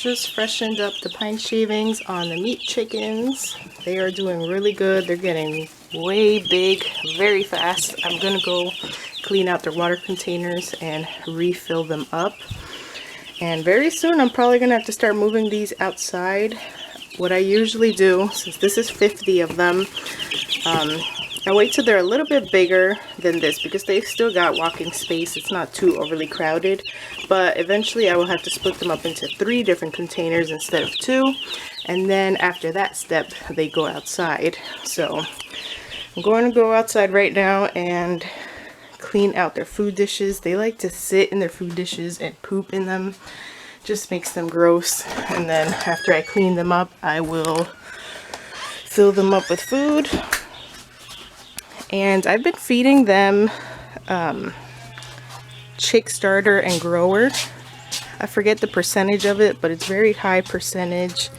Just freshened up the pine shavings on the meat chickens. They are doing really good. They're getting way big very fast. I'm gonna go clean out their water containers and refill them up. And very soon I'm probably gonna have to start moving these outside. What I usually do, since this is 50 of them, I wait till they're a little bit bigger than this because they still got walking space. It's not too overly crowded, but eventually I will have to split them up into 3 different containers instead of 2, and then after that step they go outside. So I'm going to go outside right now and clean out their food dishes. They like to sit in their food dishes and poop in them. Just makes them gross. And then after I clean them up, I will fill them up with food. And I've been feeding them chick starter and grower. I forget the percentage of it, but it's very high percentage.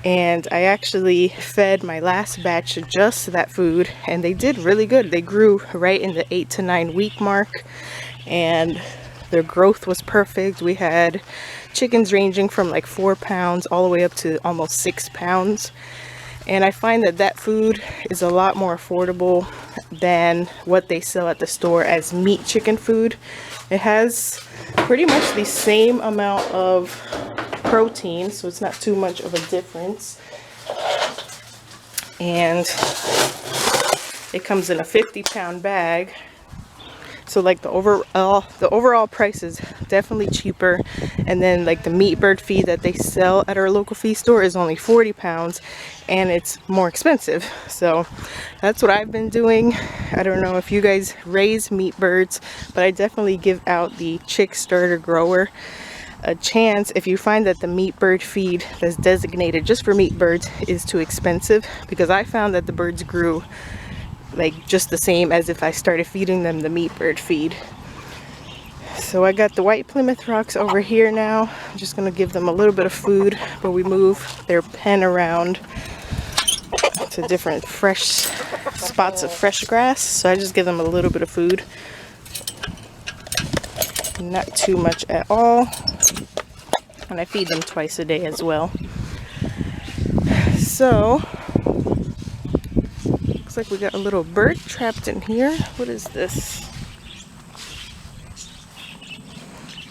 And I actually fed my last batch just that food, and they did really good. They grew right in the 8 to 9 week mark, and their growth was perfect. We had chickens ranging from like 4 pounds all the way up to almost 6 pounds. And I find that that food is a lot more affordable than what they sell at the store as meat chicken food. It has pretty much the same amount of protein, so it's not too much of a difference. And it comes in a 50-pound bag. So like the overall price is definitely cheaper. And then like the meat bird feed that they sell at our local feed store is only 40 pounds and it's more expensive. So that's what I've been doing. I don't know if you guys raise meat birds, but I definitely give out the chick starter grower a chance if you find that the meat bird feed that's designated just for meat birds is too expensive, because I found that the birds grew like just the same as if I started feeding them the meat bird feed. So I got the white Plymouth Rocks over here now. I'm just gonna give them a little bit of food, but we move their pen around to different fresh spots of fresh grass. So I just give them a little bit of food, not too much at all, and I feed them twice a day as well. So looks like we got a little bird trapped in here. What is this?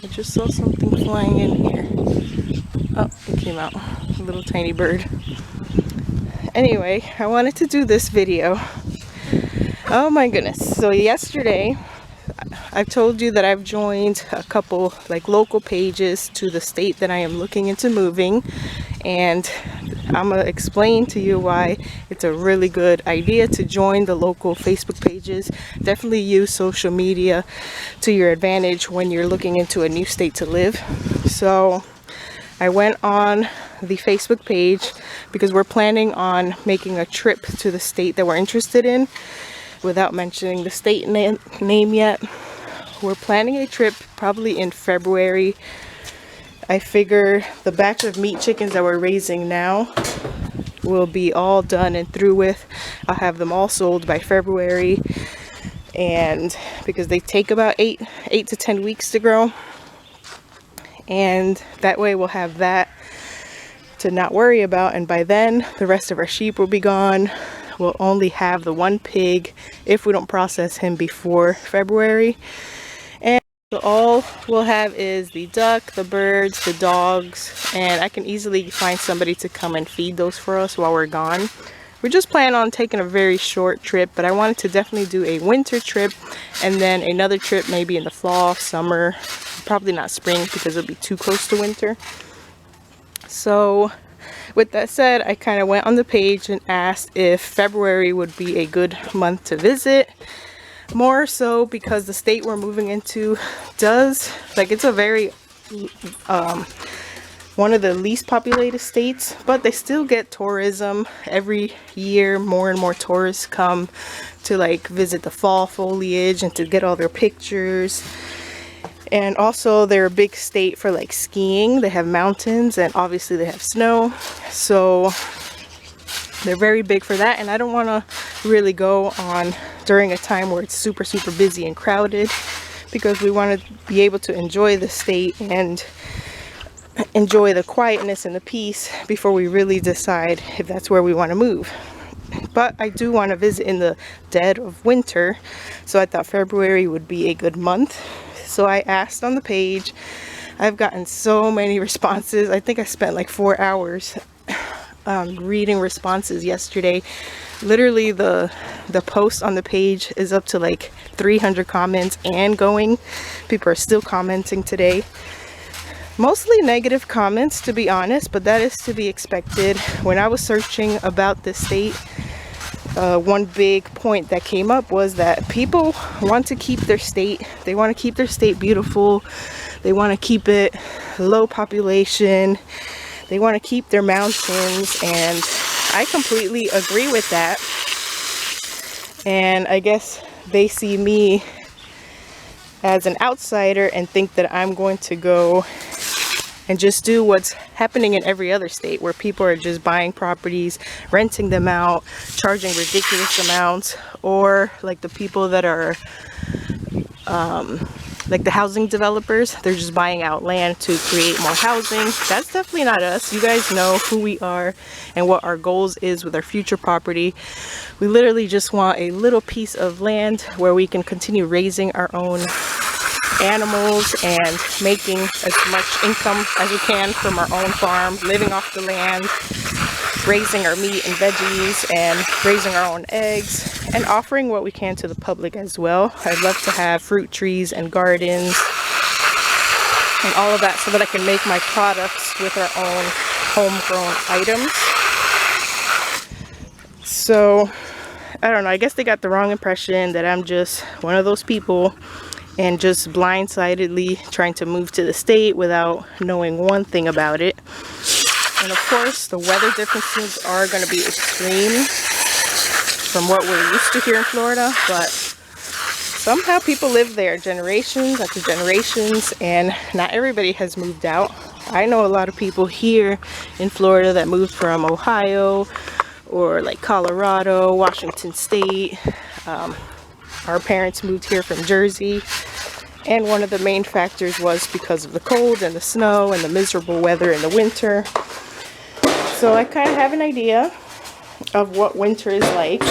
I just saw something flying in here. Oh, it came out. A little tiny bird. Anyway, I wanted to do this video. Oh my goodness. So yesterday, I've told you that I've joined a couple like local pages to the state that I am looking into moving. And I'm going to explain to you why it's a really good idea to join the local Facebook pages. Definitely use social media to your advantage when you're looking into a new state to live. So I went on the Facebook page because we're planning on making a trip to the state that we're interested in. Without mentioning the state name yet, we're planning a trip probably in February. I figure the batch of meat chickens that we're raising now will be all done and through with. I'll have them all sold by February, and because they take about 8 to 10 weeks to grow, and that way we'll have that to not worry about. And by then the rest of our sheep will be gone. We'll only have the one pig if we don't process him before February. So all we'll have is the duck, the birds, the dogs, and I can easily find somebody to come and feed those for us while we're gone. We just plan on taking a very short trip, but I wanted to definitely do a winter trip and then another trip maybe in the fall, summer, probably not spring because it'll be too close to winter. So with that said, I kind of went on the page and asked if February would be a good month to visit. More so because the state we're moving into does, like, it's a very one of the least populated states, but they still get tourism every year. More and more tourists come to like visit the fall foliage and to get all their pictures. And also they're a big state for like skiing. They have mountains and obviously they have snow, so they're very big for that. And I don't want to really go on during a time where it's super busy and crowded, because we want to be able to enjoy the state and enjoy the quietness and the peace before we really decide if that's where we want to move. But I do want to visit in the dead of winter, so I thought February would be a good month. So I asked on the page. I've gotten so many responses. I think I spent like 4 hours reading responses yesterday. Literally the post on the page is up to like 300 comments and going. People are still commenting today. Mostly negative comments, to be honest, but that is to be expected. When I was searching about this state, one big point that came up was that people want to keep their state. They want to keep their state beautiful. They want to keep it low population. They want to keep their mountains, and I completely agree with that. And I guess they see me as an outsider and think that I'm going to go and just do what's happening in every other state, where people are just buying properties, renting them out, charging ridiculous amounts, or like the people that are like the housing developers, they're just buying out land to create more housing. That's definitely not us. You guys know who we are and what our goals is with our future property. We literally just want a little piece of land where we can continue raising our own animals and making as much income as we can from our own farm, living off the land, raising our meat and veggies, and raising our own eggs, and offering what we can to the public as well. I'd love to have fruit trees and gardens and all of that, so that I can make my products with our own homegrown items. So I don't know, I guess they got the wrong impression that I'm just one of those people and just blindsidedly trying to move to the state without knowing one thing about it. And of course, the weather differences are going to be extreme from what we're used to here in Florida, but somehow people live there generations after generations, and not everybody has moved out. I know a lot of people here in Florida that moved from Ohio or like Colorado, Washington State. Our parents moved here from Jersey, and one of the main factors was because of the cold and the snow and the miserable weather in the winter. So I kind of have an idea of what winter is like.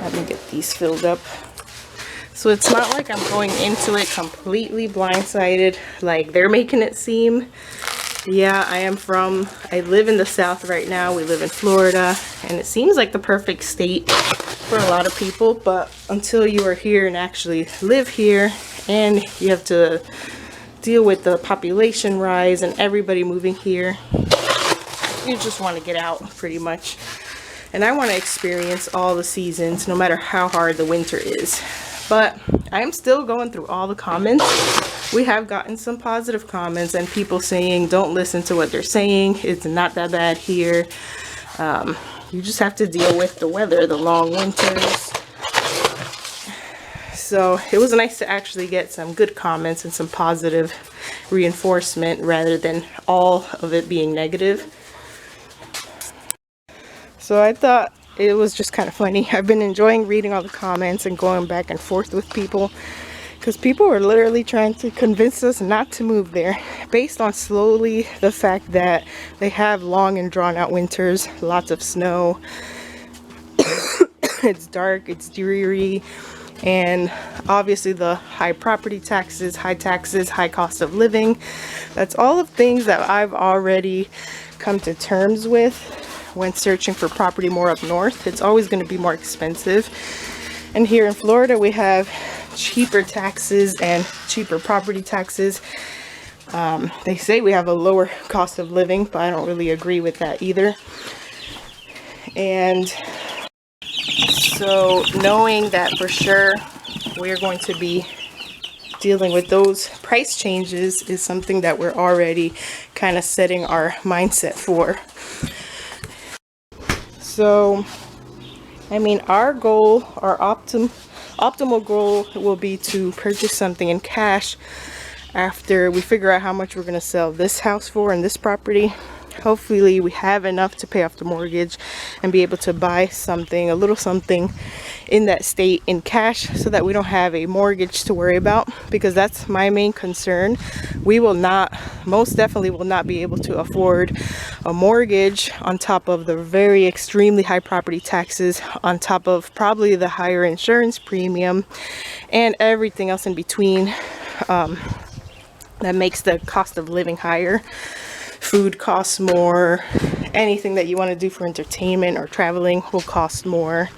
Let me get these filled up. So it's not like I'm going into it completely blindsided like they're making it seem. Yeah, I live in the South right now. We live in Florida, and it seems like the perfect state for a lot of people, but until you are here and actually live here, and you have to deal with the population rise and everybody moving here, you just want to get out pretty much. And I want to experience all the seasons, no matter how hard the winter is. But I'm still going through all the comments. We have gotten some positive comments and people saying don't listen to what they're saying, it's not that bad here. You just have to deal with the weather, the long winters. So it was nice to actually get some good comments and some positive reinforcement rather than all of it being negative. So I thought it was just kind of funny. I've been enjoying reading all the comments and going back and forth with people, because people were literally trying to convince us not to move there based on solely the fact that they have long and drawn out winters, lots of snow, it's dark, it's dreary, and obviously the high property taxes, high cost of living. That's all of things that I've already come to terms with when searching for property more up north. It's always going to be more expensive. And here in Florida we have cheaper taxes and cheaper property taxes. They say we have a lower cost of living, but I don't really agree with that either. And so knowing that for sure we're going to be dealing with those price changes is something that we're already kind of setting our mindset for. So, I mean, our goal, our optimal goal will be to purchase something in cash after we figure out how much we're going to sell this house for and this property, hopefully we have enough to pay off the mortgage and be able to buy something, a little something in that state in cash, so that we don't have a mortgage to worry about, because that's my main concern. We will not, most definitely will not be able to afford a mortgage on top of the very extremely high property taxes, on top of probably the higher insurance premium and everything else in between. That makes the cost of living higher. Food costs more. Anything that you want to do for entertainment or traveling will cost more.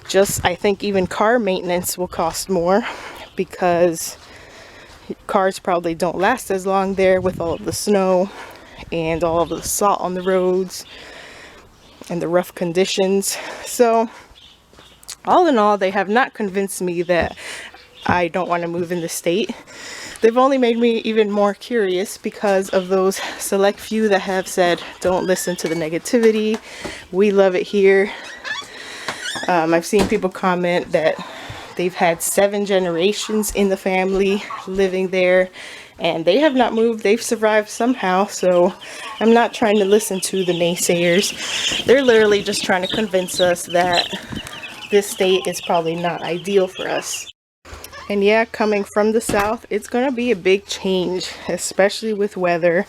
Just, I think even car maintenance will cost more, because cars probably don't last as long there with all of the snow and all of the salt on the roads and the rough conditions. So all in all, they have not convinced me that I don't want to move in the state. They've only made me even more curious because of those select few that have said, don't listen to the negativity. We love it here. I've seen people comment that they've had 7 generations in the family living there and they have not moved. They've survived somehow. So I'm not trying to listen to the naysayers. They're literally just trying to convince us that this state is probably not ideal for us. And yeah, coming from the south, it's going to be a big change, especially with weather,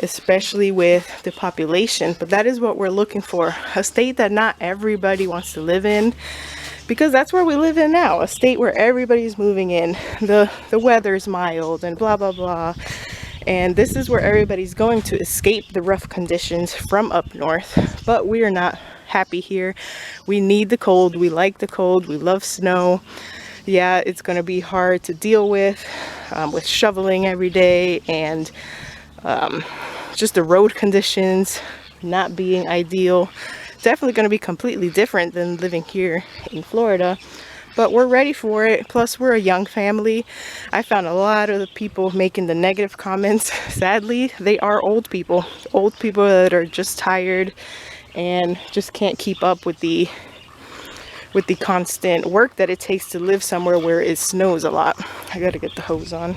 especially with the population. But that is what we're looking for. A state that not everybody wants to live in, because that's where we live in now. A state where everybody's moving in. The weather's mild and blah, blah, blah. And this is where everybody's going to escape the rough conditions from up north. But we are not happy here. We need the cold. We like the cold. We love snow. Yeah, it's going to be hard to deal with shoveling every day, and just the road conditions not being ideal. Definitely going to be completely different than living here in Florida, but we're ready for it. Plus, we're a young family. I found a lot of the people making the negative comments. Sadly, they are old people that are just tired and just can't keep up with the constant work that it takes to live somewhere where it snows a lot. I gotta get the hose on.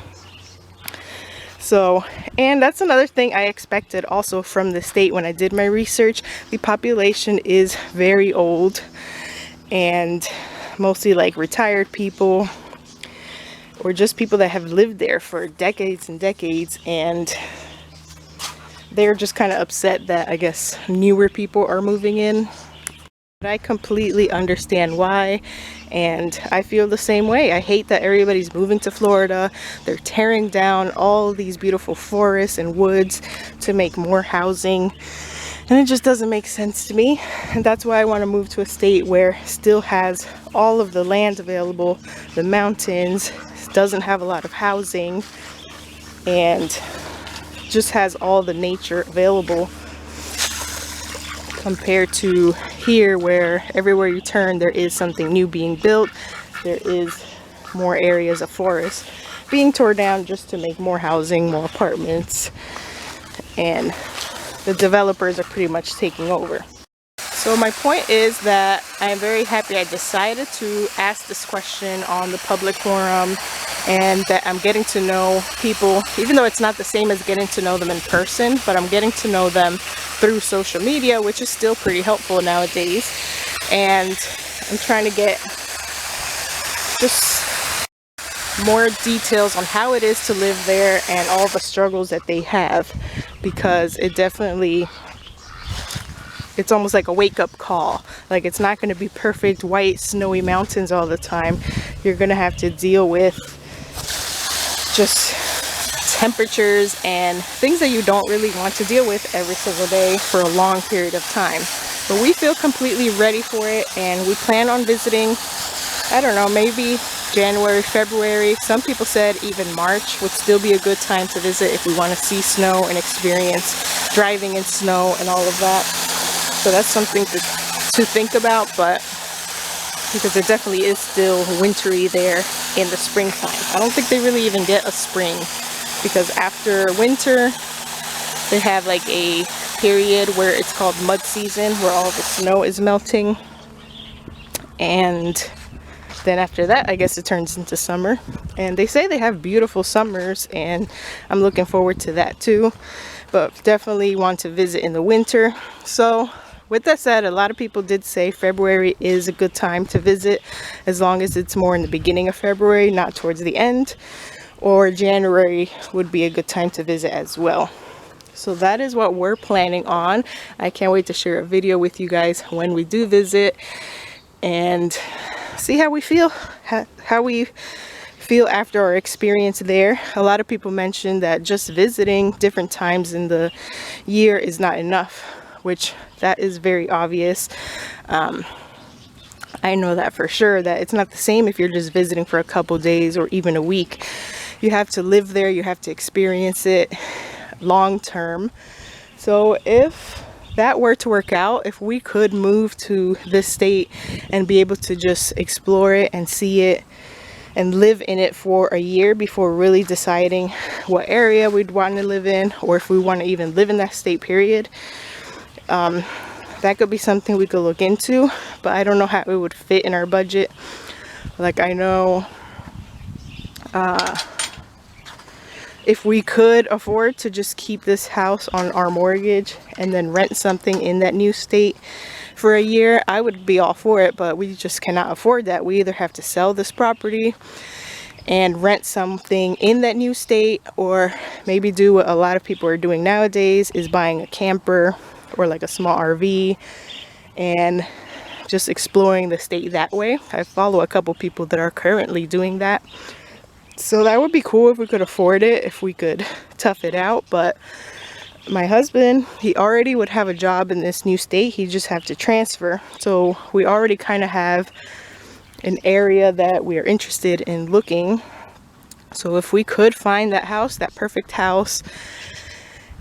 So, and that's another thing I expected also from the state when I did my research. The population is very old, and mostly like retired people or just people that have lived there for decades and decades, and they're just kind of upset that I guess newer people are moving in. I completely understand why, and I feel the same way. I hate that everybody's moving to Florida. They're tearing down all these beautiful forests and woods to make more housing, and it just doesn't make sense to me. And that's why I want to move to a state where it still has all of the land available, the mountains, doesn't have a lot of housing, and just has all the nature available, compared to here where everywhere you turn there is something new being built. There is more areas of forest being torn down just to make more housing, more apartments, and the developers are pretty much taking over. So my point is that I am very happy I decided to ask this question on the public forum, and that I'm getting to know people, even though it's not the same as getting to know them in person, but I'm getting to know them through social media, which is still pretty helpful nowadays. And I'm trying to get just more details on how it is to live there and all the struggles that they have, because it definitely, it's almost like a wake-up call. Like, it's not going to be perfect white snowy mountains all the time. You're going to have to deal with just temperatures and things that you don't really want to deal with every single day for a long period of time. But we feel completely ready for it, and we plan on visiting, I don't know, maybe January, February. Some people said even March would still be a good time to visit if we want to see snow and experience driving in snow and all of that. So that's something to think about, but because it definitely is still wintry there in the springtime. I don't think they really even get a spring, because after winter they have like a period where it's called mud season, where all the snow is melting, and then after that I guess it turns into summer. And they say they have beautiful summers, and I'm looking forward to that too. but definitely want to visit in the winter. So with that said, a lot of people did say February is a good time to visit, as long as it's more in the beginning of February, not towards the end, or January would be a good time to visit as well. So that is what we're planning on. I can't wait to share a video with you guys when we do visit and see how we feel, how we feel after our experience there. A lot of people mentioned that just visiting different times in the year is not enough, which that is very obvious. I know that for sure, that it's not the same if you're just visiting for a couple days or even a week. You have to live there, you have to experience it long term. So if that were to work out, if we could move to this state and be able to just explore it and see it and live in it for a year before really deciding what area we'd want to live in, or if we want to even live in that state, period, that could be something we could look into. But I don't know how it would fit in our budget. Like, I know if we could afford to just keep this house on our mortgage and then rent something in that new state for a year, I would be all for it, but we just cannot afford that. We either have to sell this property and rent something in that new state, or maybe do what a lot of people are doing nowadays, is buying a camper or like a small RV and just exploring the state that way. I follow a couple people that are currently doing that. So that would be cool if we could afford it, if we could tough it out. But my husband, he already would have a job in this new state. He just have to transfer. So we already kind of have an area that we are interested in looking. So if we could find that house, that perfect house,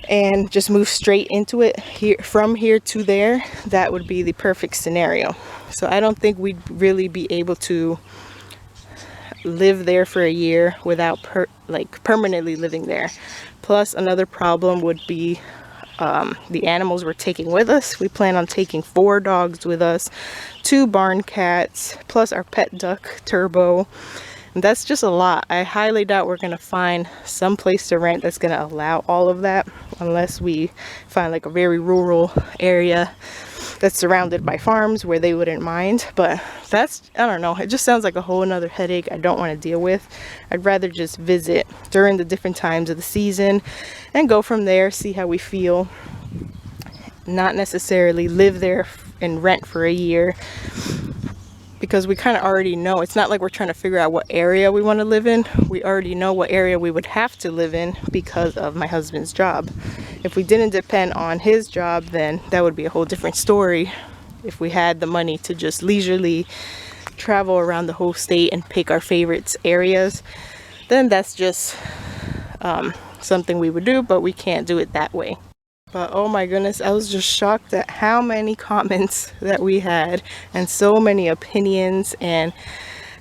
and just move straight into it here, from here to there, that would be the perfect scenario. So I don't think we'd really be able to live there for a year without permanently living there. Plus, another problem would be the animals we're taking with us. We plan on taking 4 dogs with us, 2 barn cats, plus our pet duck Turbo. And that's just a lot. I highly doubt we're gonna find some place to rent that's gonna allow all of that, unless we find like a very rural area that's surrounded by farms where they wouldn't mind. But that's, I don't know, it just sounds like a whole another headache I don't want to deal with. I'd rather just visit during the different times of the season and go from there, see how we feel, not necessarily live there and rent for a year, because we kind of already know. It's not like we're trying to figure out what area we want to live in. We already know what area we would have to live in because of my husband's job. If we didn't depend on his job, then that would be a whole different story. If we had the money to just leisurely travel around the whole state and pick our favorites areas, then that's just something we would do, but we can't do it that way. But oh my goodness, I was just shocked at how many comments that we had, and so many opinions, and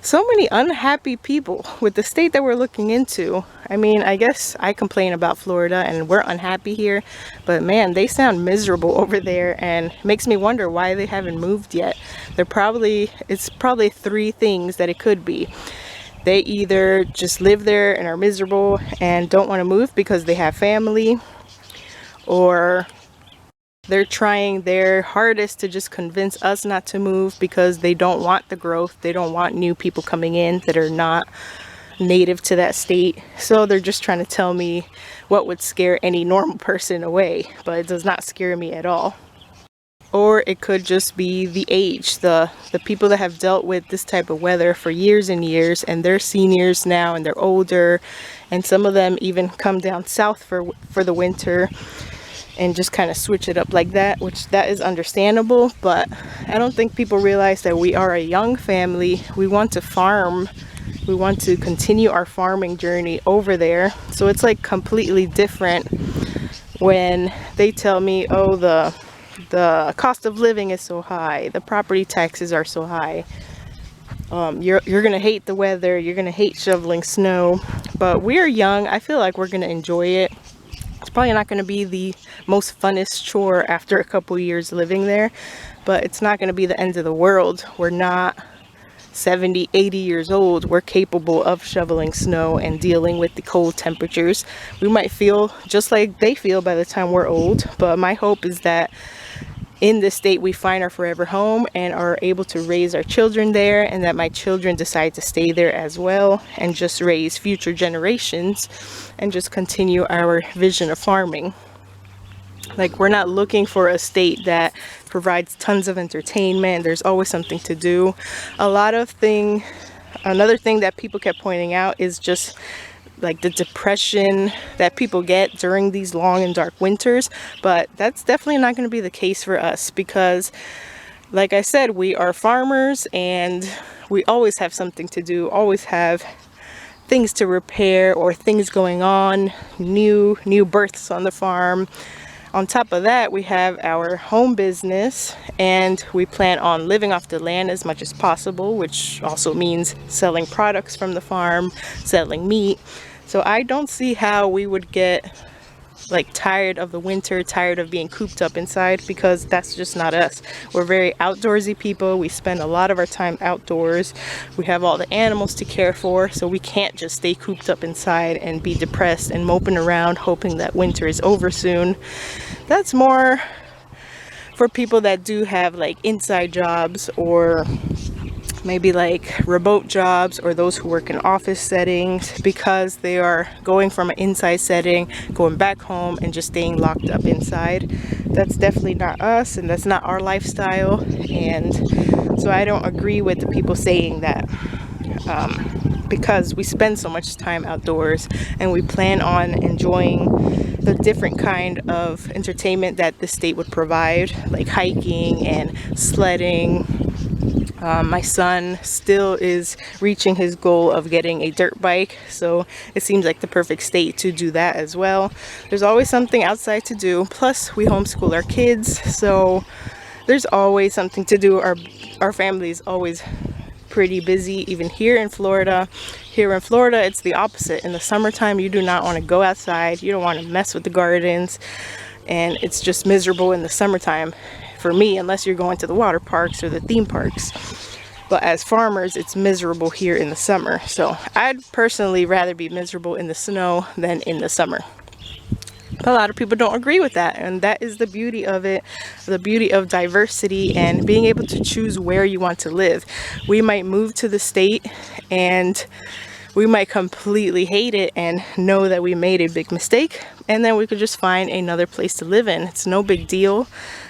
so many unhappy people with the state that we're looking into. I mean, I guess I complain about Florida and we're unhappy here, but man, they sound miserable over there, and makes me wonder why they haven't moved yet. It's probably 3 things that it could be. They either just live there and are miserable and don't want to move because they have family, or they're trying their hardest to just convince us not to move because they don't want the growth. They don't want new people coming in that are not native to that state. So they're just trying to tell me what would scare any normal person away, but it does not scare me at all. Or it could just be the age, the people that have dealt with this type of weather for years and years, and they're seniors now and they're older, and some of them even come down south for the winter and just kind of switch it up like that, which that is understandable. But I don't think people realize that we are a young family. We want to farm. We want to continue our farming journey over there. So it's like completely different when they tell me, oh, the cost of living is so high, the property taxes are so high, you're gonna hate the weather, you're gonna hate shoveling snow. But we're young. I feel like we're gonna enjoy it. It's probably not going to be the most funnest chore after a couple years living there, but it's not going to be the end of the world. We're not 70, 80 years old, we're capable of shoveling snow and dealing with the cold temperatures. We might feel just like they feel by the time we're old, but my hope is that in this state we find our forever home and are able to raise our children there, and that my children decide to stay there as well and just raise future generations and just continue our vision of farming. Like, we're not looking for a state that provides tons of entertainment. There's always something to do. Another thing that people kept pointing out is just like the depression that people get during these long and dark winters, but that's definitely not going to be the case for us because, like I said, we are farmers and we always have something to do, always have things to repair or things going on, new births on the farm. On top of that, we have our home business, and we plan on living off the land as much as possible, which also means selling products from the farm, selling meat. So I don't see how we would get like tired of the winter, tired of being cooped up inside, because that's just not us. We're very outdoorsy people. We spend a lot of our time outdoors. We have all the animals to care for, so we can't just stay cooped up inside and be depressed and moping around hoping that winter is over soon. That's more for people that do have like inside jobs, or maybe like remote jobs, or those who work in office settings, because they are going from an inside setting, going back home and just staying locked up inside. That's definitely not us, and that's not our lifestyle. And so I don't agree with the people saying that because we spend so much time outdoors and we plan on enjoying the different kind of entertainment that the state would provide, like hiking and sledding. My son still is reaching his goal of getting a dirt bike, so it seems like the perfect state to do that as well. There's always something outside to do, plus we homeschool our kids, so there's always something to do. Our family is always pretty busy, even here in Florida. Here in Florida, it's the opposite. In the summertime, you do not want to go outside, you don't want to mess with the gardens, and it's just miserable in the summertime for me, unless you're going to the water parks or the theme parks. But as farmers, it's miserable here in the summer. So I'd personally rather be miserable in the snow than in the summer. But a lot of people don't agree with that, and that is the beauty of it, the beauty of diversity and being able to choose where you want to live. We might move to the state and we might completely hate it and know that we made a big mistake, and then we could just find another place to live in. It's no big deal.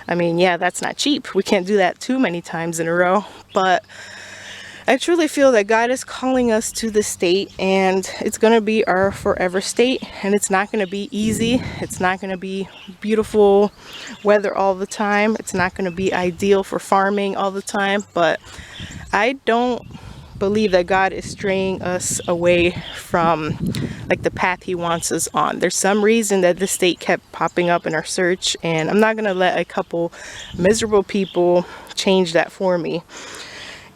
I mean, yeah, that's not cheap. We can't do that too many times in a row, but I truly feel that God is calling us to the state, and it's going to be our forever state, and it's not going to be easy. It's not going to be beautiful weather all the time. It's not going to be ideal for farming all the time, but I don't believe that God is straying us away from like the path he wants us on. There's some reason that this state kept popping up in our search, and I'm not going to let a couple miserable people change that for me.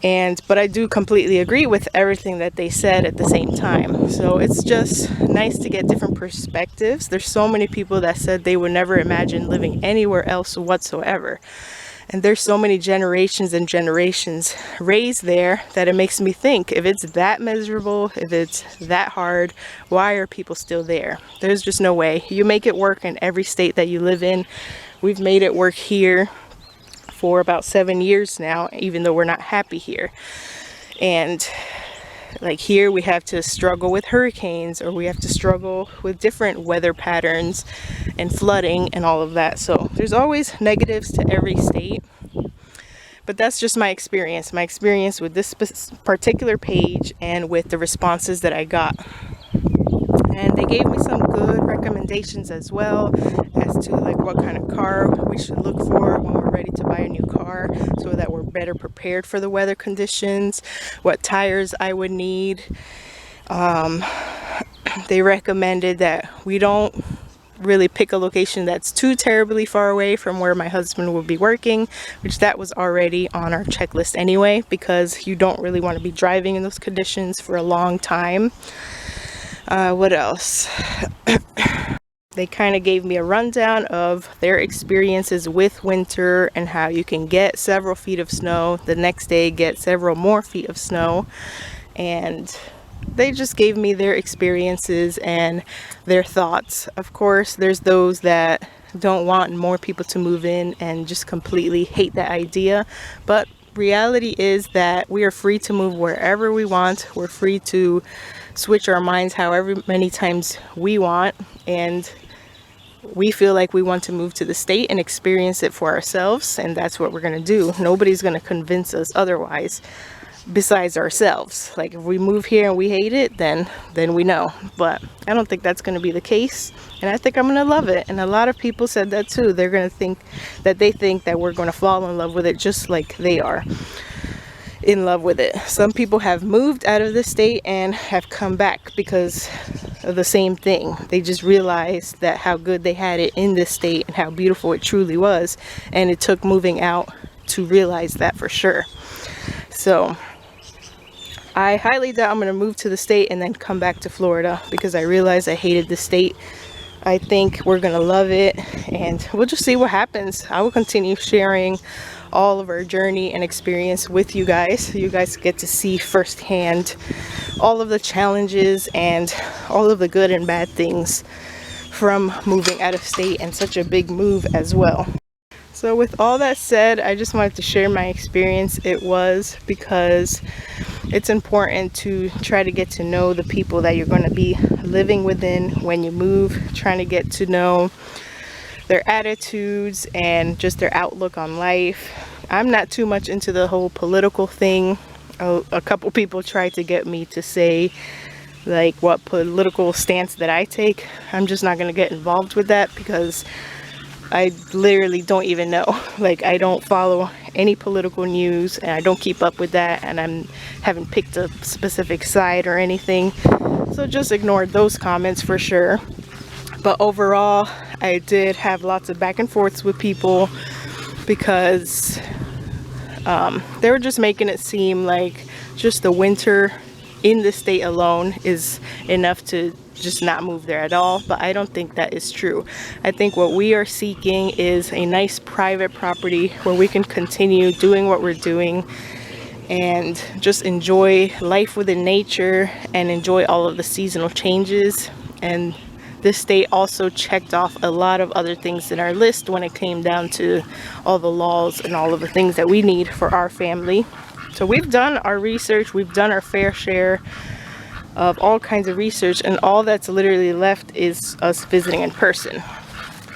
But I do completely agree with everything that they said at the same time. So it's just nice to get different perspectives. There's so many people that said they would never imagine living anywhere else whatsoever. And there's so many generations and generations raised there that it makes me think, if it's that miserable, if it's that hard, why are people still there? There's just no way. You make it work in every state that you live in. We've made it work here for about 7 years now, even though we're not happy here. And like here, we have to struggle with hurricanes, or we have to struggle with different weather patterns and flooding and all of that. So there's always negatives to every state. But that's just my experience with this particular page and with the responses that I got. And they gave me some good recommendations as well as to like what kind of car we should look for when we're ready to buy a new car, so that we're better prepared for the weather conditions, what tires I would need. They recommended that we don't really pick a location that's too terribly far away from where my husband will be working, which that was already on our checklist anyway, because you don't really want to be driving in those conditions for a long time. What else? They kind of gave me a rundown of their experiences with winter and how you can get several feet of snow, the next day get several more feet of snow, and they just gave me their experiences and their thoughts. Of course, there's those that don't want more people to move in and just completely hate that idea, but reality is that we are free to move wherever we want. We're free to switch our minds however many times we want, and we feel like we want to move to the state and experience it for ourselves, and that's what we're going to do. Nobody's going to convince us otherwise besides ourselves. Like, if we move here and we hate it, then we know. But I don't think that's going to be the case, and I think I'm going to love it. And a lot of people said that too. They're going to think that we're going to fall in love with it just like they are in love with it. Some people have moved out of the state and have come back because of the same thing. They just realized that how good they had it in this state and how beautiful it truly was, and it took moving out to realize that for sure. So I highly doubt I'm going to move to the state and then come back to Florida, because I realized I hated the state. I think we're going to love it, and we'll just see what happens. I will continue sharing all of our journey and experience with you guys, so you guys get to see firsthand all of the challenges and all of the good and bad things from moving out of state, and such a big move as well. So with all that said, I just wanted to share my experience. It was because it's important to try to get to know the people that you're going to be living within when you move, trying to get to know their attitudes and just their outlook on life. I'm not too much into the whole political thing. A couple people tried to get me to say like what political stance that I take. I'm just not going to get involved with that, because I literally don't even know. Like, I don't follow any political news, and I don't keep up with that, and I haven't picked a specific side or anything. So just ignore those comments for sure. But overall, I did have lots of back and forths with people, because they were just making it seem like just the winter in the state alone is enough to just not move there at all. But I don't think that is true. I think what we are seeking is a nice private property where we can continue doing what we're doing and just enjoy life within nature and enjoy all of the seasonal changes. And this state also checked off a lot of other things in our list when it came down to all the laws and all of the things that we need for our family. So we've done our research, we've done our fair share of all kinds of research, and all that's literally left is us visiting in person.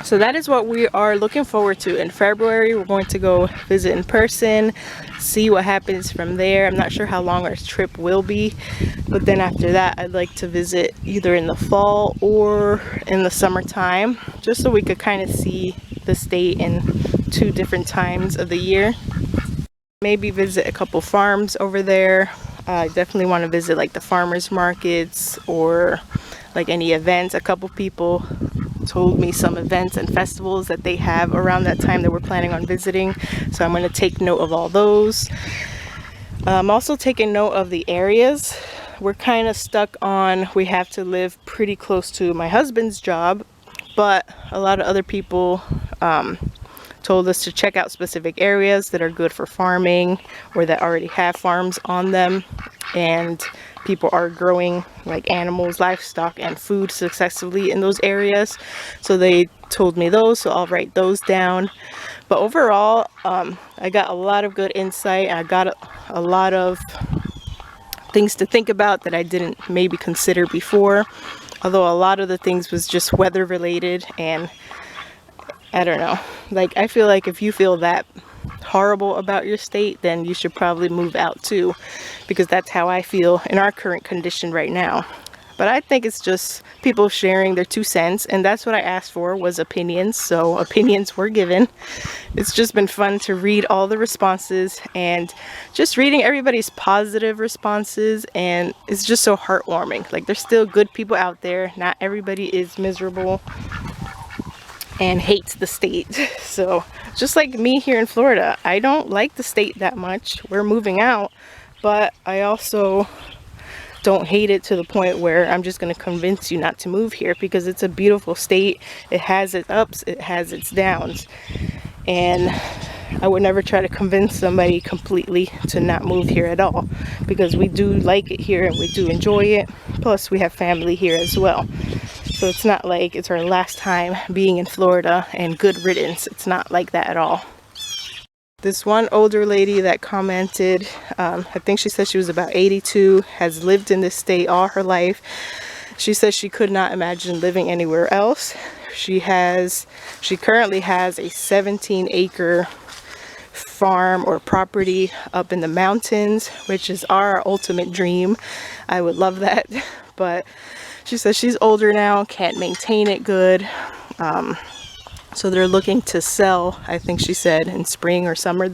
So that is what we are looking forward to. In February, we're going to go visit in person, see what happens from there. I'm not sure how long our trip will be, but then after that, I'd like to visit either in the fall or in the summertime, just so we could kind of see the state in 2 different times of the year. Maybe visit a couple farms over there. I definitely want to visit like the farmers markets or like any events. A couple people told me some events and festivals that they have around that time that we're planning on visiting, so I'm going to take note of all those. I'm also taking note of the areas. We're kind of stuck on, we have to live pretty close to my husband's job, but a lot of other people told us to check out specific areas that are good for farming or that already have farms on them, and people are growing like animals, livestock, and food successfully in those areas. So they told me those, so I'll write those down. But overall, I got a lot of good insight. I got a lot of things to think about that I didn't maybe consider before, although a lot of the things was just weather related, and I don't know, like I feel like if you feel that horrible about your state, then you should probably move out too, because that's how I feel in our current condition right now. But I think it's just people sharing their 2 cents, and that's what I asked for, was opinions. So opinions were given. It's just been fun to read all the responses and just reading everybody's positive responses, and it's just so heartwarming. Like, there's still good people out there. Not everybody is miserable and hates the state. So just like me here in Florida, I don't like the state that much. We're moving out, but I also don't hate it to the point where I'm just going to convince you not to move here, because it's a beautiful state. It has its ups, it has its downs, and I would never try to convince somebody completely to not move here at all, because we do like it here and we do enjoy it. Plus we have family here as well, so it's not like it's our last time being in Florida and good riddance. It's not like that at all. This one older lady that commented, I think she said she was about 82, has lived in this state all her life. She says she could not imagine living anywhere else. She currently has a 17-acre farm or property up in the mountains, which is our ultimate dream. I would love that, but she says she's older now, can't maintain it good. So they're looking to sell, I think she said, in spring or summer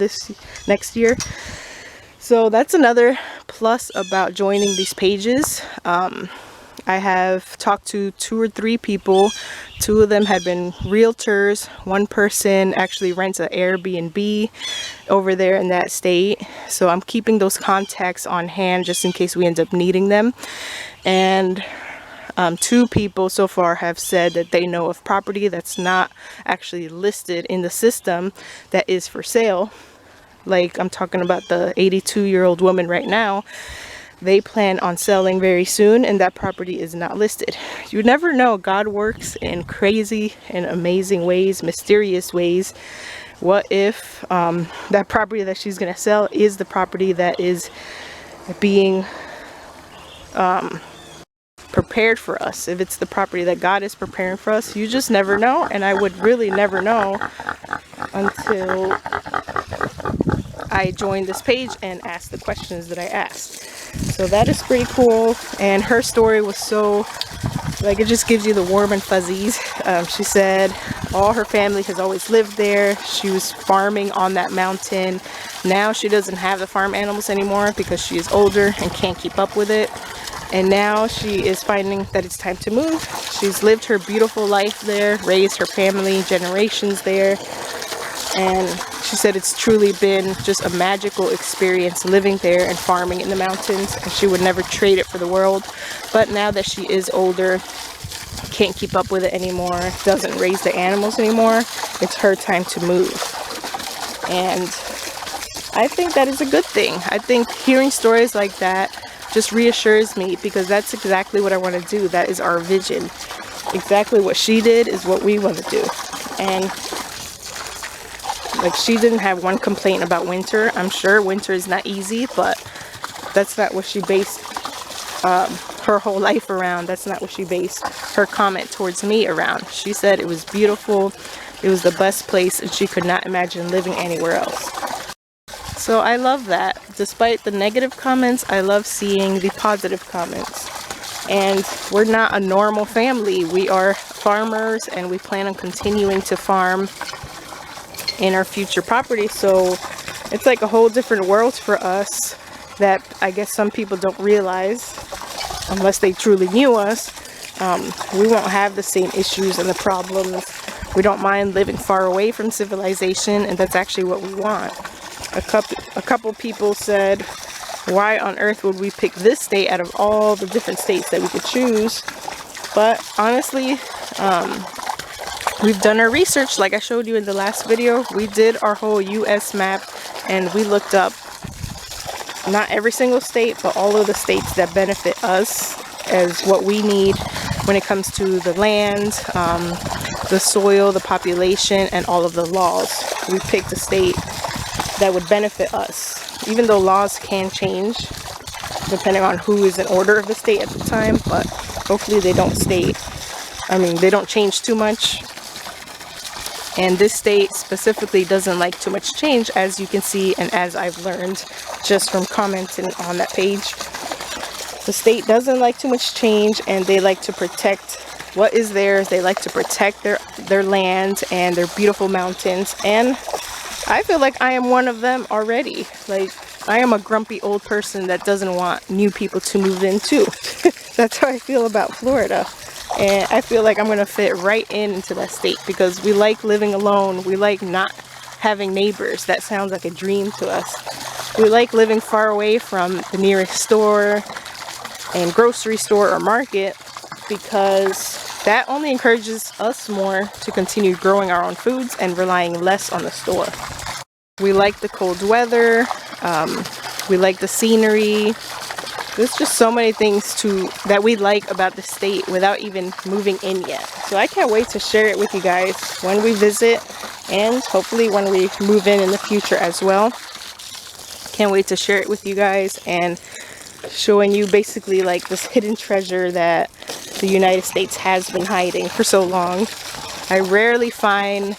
next year. So that's another plus about joining these pages. I have talked to 2 or 3 people. 2 of them had been realtors. One person actually rents an Airbnb over there in that state. So I'm keeping those contacts on hand just in case we end up needing them. And 2 people so far have said that they know of property that's not actually listed in the system that is for sale. Like, I'm talking about the 82-year-old woman right now. They plan on selling very soon, and that property is not listed. You never know. God works in crazy and amazing ways, mysterious ways. What if that property that she's going to sell is the property that is being prepared for us? If it's the property that God is preparing for us, you just never know. And I would really never know until I joined this page and asked the questions that I asked. So that is pretty cool. And her story was so, like, it just gives you the warm and fuzzies. She said all her family has always lived there. She was farming on that mountain. Now she doesn't have the farm animals anymore because she is older and can't keep up with it. And now she is finding that it's time to move. She's lived her beautiful life there, raised her family, generations there. And she said it's truly been just a magical experience living there and farming in the mountains. And she would never trade it for the world. But now that she is older, can't keep up with it anymore, doesn't raise the animals anymore, it's her time to move. And I think that is a good thing. I think hearing stories like that just reassures me, because that's exactly what I want to do. That is our vision. Exactly what she did is what we want to do. And like, she didn't have one complaint about winter. I'm sure winter is not easy, but that's not what she based her whole life around. That's not what she based her comment towards me around. She said it was beautiful, it was the best place, and she could not imagine living anywhere else. So I love that. Despite the negative comments, I love seeing the positive comments. And we're not a normal family. We are farmers, and we plan on continuing to farm in our future property. So it's like a whole different world for us that I guess some people don't realize unless they truly knew us. We won't have the same issues and the problems. We don't mind living far away from civilization, and that's actually what we want. A couple people said, why on earth would we pick this state out of all the different states that we could choose? But honestly, we've done our research. Like I showed you in the last video, we did our whole US map, and we looked up not every single state, but all of the states that benefit us as what we need when it comes to the land, the soil, the population, and all of the laws. We picked a state that would benefit us, even though laws can change depending on who is in order of the state at the time, but hopefully they don't they don't change too much. And this state specifically doesn't like too much change, as you can see, and as I've learned just from commenting on that page. The state doesn't like too much change, and they like to protect what is theirs. They like to protect their land and their beautiful mountains. And I feel like I am one of them already. Like, I am a grumpy old person that doesn't want new people to move in too. That's how I feel about Florida. And I feel like I'm going to fit right into that state, because we like living alone. We like not having neighbors. That sounds like a dream to us. We like living far away from the nearest store, and grocery store or market, because that only encourages us more to continue growing our own foods and relying less on the store. We like the cold weather, we like the scenery. There's just so many things that we like about the state without even moving in yet. So I can't wait to share it with you guys when we visit, and hopefully when we move in the future as well. Can't wait to share it with you guys and showing you basically like this hidden treasure that the United States has been hiding for so long. I rarely find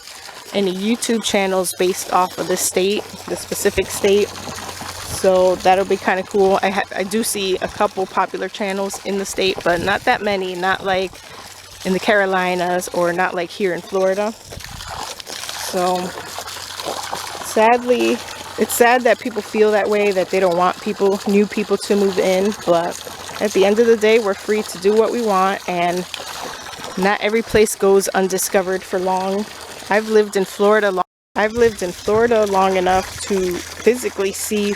any YouTube channels based off of the state, the specific state. So that'll be kind of cool. I do see a couple popular channels in the state, but not that many, not like in the Carolinas or not like here in Florida. So sadly, it's sad that people feel that way, that they don't want new people to move in, but at the end of the day, we're free to do what we want, and not every place goes undiscovered for long. I've lived in Florida long enough to physically see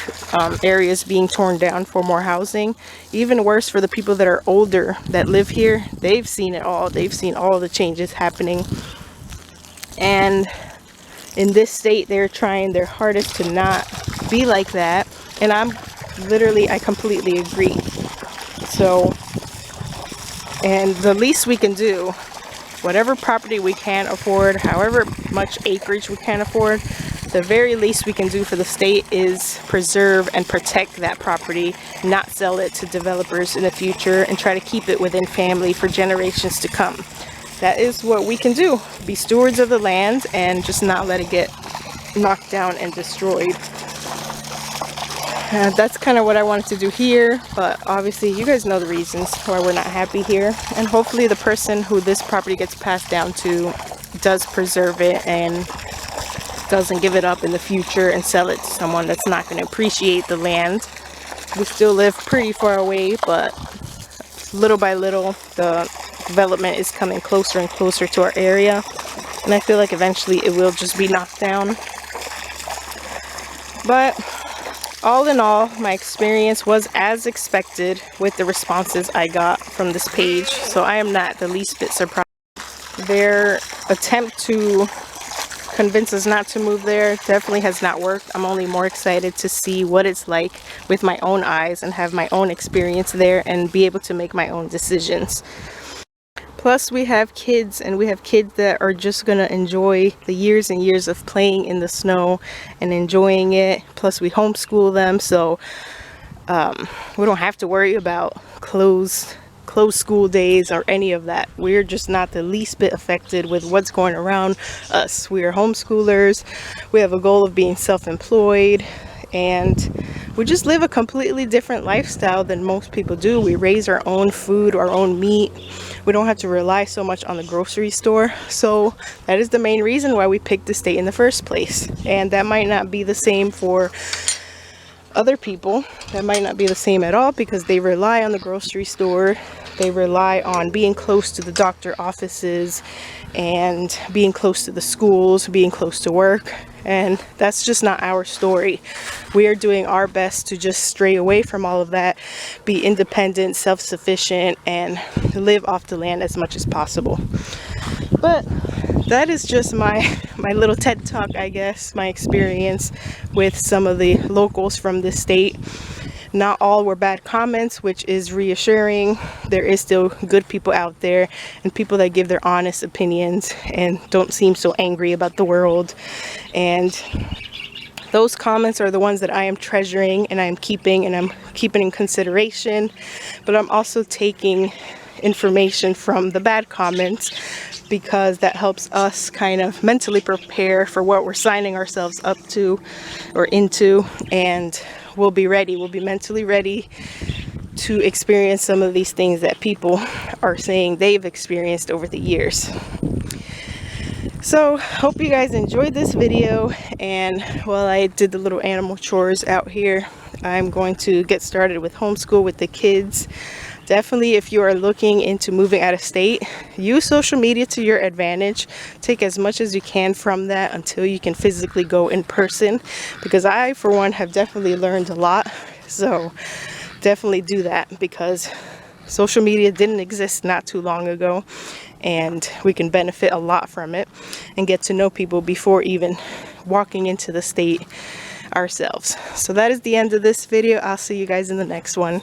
areas being torn down for more housing. Even worse for the people that are older that live here. They've seen it all. They've seen all the changes happening. And in this state, they're trying their hardest to not be like that. And I completely agree. So, and the least we can do, whatever property we can afford, however much acreage we can afford, the very least we can do for the state is preserve and protect that property, not sell it to developers in the future, and try to keep it within family for generations to come. That is what we can do. Be stewards of the land and just not let it get knocked down and destroyed. That's kind of what I wanted to do here, but obviously you guys know the reasons why we're not happy here, and hopefully the person who this property gets passed down to does preserve it and doesn't give it up in the future and sell it to someone that's not going to appreciate the land. We still live pretty far away, but little by little the development is coming closer and closer to our area, and I feel like eventually it will just be knocked down. But all in all, my experience was as expected with the responses I got from this page, so I am not the least bit surprised. Their attempt to convince us not to move there definitely has not worked. I'm only more excited to see what it's like with my own eyes and have my own experience there and be able to make my own decisions. Plus we have kids, and we have kids that are just gonna enjoy the years and years of playing in the snow and enjoying it. Plus we homeschool them, so we don't have to worry about closed school days or any of that. We're just not the least bit affected with what's going around us. We are homeschoolers. We have a goal of being self-employed, and we just live a completely different lifestyle than most people do. We raise our own food, our own meat. We don't have to rely so much on the grocery store. So that is the main reason why we picked the state in the first place. And that might not be the same for other people. That might not be the same at all, because they rely on the grocery store. They rely on being close to the doctor offices and being close to the schools, being close to work. And that's just not our story. We are doing our best to just stray away from all of that, be independent, self-sufficient, and live off the land as much as possible. But that is just my little TED talk, I guess, my experience with some of the locals from this state. Not all were bad comments, which is reassuring. There is still good people out there, and people that give their honest opinions and don't seem so angry about the world. And those comments are the ones that I am treasuring and I'm keeping in consideration. But I'm also taking information from the bad comments, because that helps us kind of mentally prepare for what we're signing ourselves up to or into, and we'll be mentally ready to experience some of these things that people are saying they've experienced over the years. So hope you guys enjoyed this video, and while I did the little animal chores out here, I'm going to get started with homeschool with the kids. Definitely, if you are looking into moving out of state, use social media to your advantage. Take as much as you can from that until you can physically go in person, because I, for one, have definitely learned a lot. So definitely do that, because social media didn't exist not too long ago, and we can benefit a lot from it and get to know people before even walking into the state ourselves. So that is the end of this video. I'll see you guys in the next one.